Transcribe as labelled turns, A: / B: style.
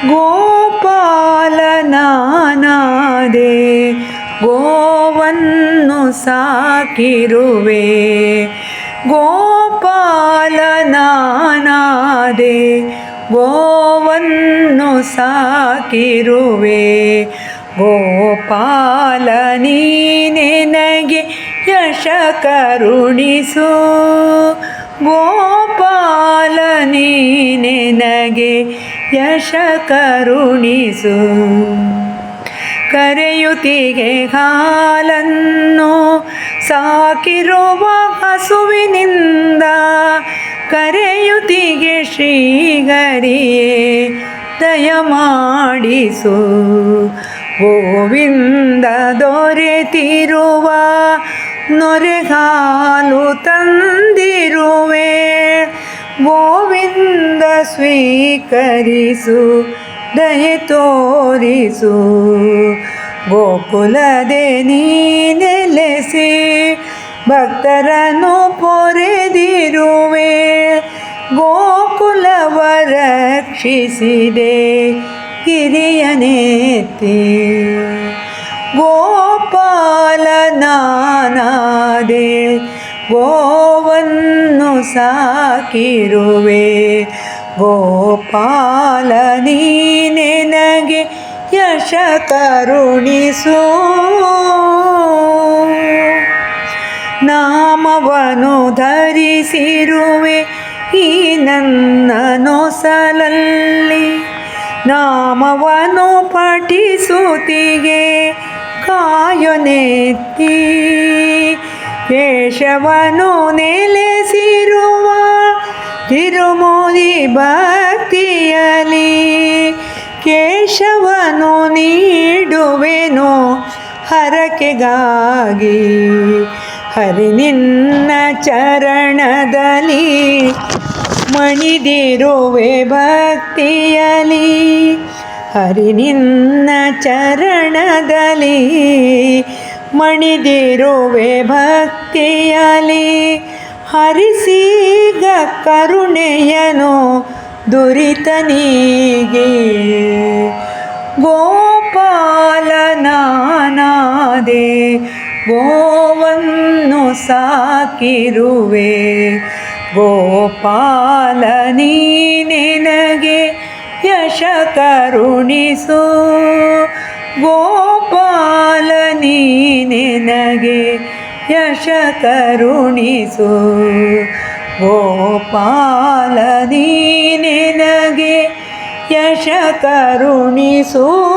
A: ಗೋಪಾಲ ನಾನಾದೆ ಗೋವನ್ನು ಸಾಕಿರುವೆ. ಗೋಪಾಲ ನಾನಾದೆ ಗೋವನ್ನು ಸಾಕಿರುವೆ. ಗೋಪಾಲ ನೀನೆನಗೆ ಯಶ ಕರುಣಿಸು. ಗೋಪಾಲ ನೀನೆನಗೆ ಯಶ ಕರುಣಿಸು. ಕರೆಯುತ್ತಿಗೆ ಹಾಲನ್ನು ಸಾಕಿರುವ ಹಸುವಿನಿಂದ ಕರೆಯುತ್ತಿಗೆ ಶ್ರೀಹರಿಯೇ ದಯಮಾಡಿಸು. ಗೋವಿಂದ ದೊರೆತಿರುವ ನೊರೆಗಾಲು ತಂದಿರುವೆ. ಗೋವಿಂದ ಸ್ವೀಕರಿಸು ದಯೆ ತೋರಿಸು. ಗೋಕುಲದೆ ನೀನೆಲೆಸಿ ಭಕ್ತರನ್ನು ಪೊರೆದಿರುವೆ. ಗೋಕುಲವ ರಕ್ಷಿಸಿದೆ ಗಿರಿಯನೆತ್ತಿ. ಗೋಪಾಲ ನಾನಾದೆ ಗೋವನ್ನು ಸಾಕಿರುವೆ. ಗೋಪಾಲ ನೀನೆನಗೆ ಯಶ ಕರುಣಿಸು. ನಾಮವನ್ನು ಧರಿಸಿರುವೆ ಈ ನನ್ನ ನೊಸಲಲ್ಲಿ. ನಾಮವನ್ನು ಪಠಿಸುತ್ತಿಗೆ ಕಾಯೊನೆತ್ತಿ. ಕೇಶವನು ನೆಲೆಸಿರುವ ತಿರುಮುದಿ ಭಕ್ತಿಯಲಿ. ಕೇಶವನು ನೀಡುವೆನು ಹರಕೆಗಾಗಿ. ಹರಿ ನಿನ್ನ ಚರಣದಲ್ಲಿ ಮಣಿದಿರುವೆ ಭಕ್ತಿಯಲಿ. ಹರಿ ನಿನ್ನ ಚರಣದಲ್ಲಿ ಮಣಿದಿರುವೆ ಭಕ್ತಿಯಲಿ. ಹರಿಸೀಗ ಕರುಣೆಯನು ದುರಿತನಿಗೆ. ಗೋಪಾಲ ನಾನಾದೆ ಗೋವನ್ನು ಸಾಕಿರುವೆ. ಗೋಪಾಲ ನೀನೆನಗೆ ಯಶ ಕರುಣಿಸು. ಗೋಪಾಲ ನೀನೆನಗೆ ಯಶ ಕರುಣಿಸು. ಗೋಪಾಲ ನೀನೆನಗೆ ಯಶ ಕರುಣಿಸು.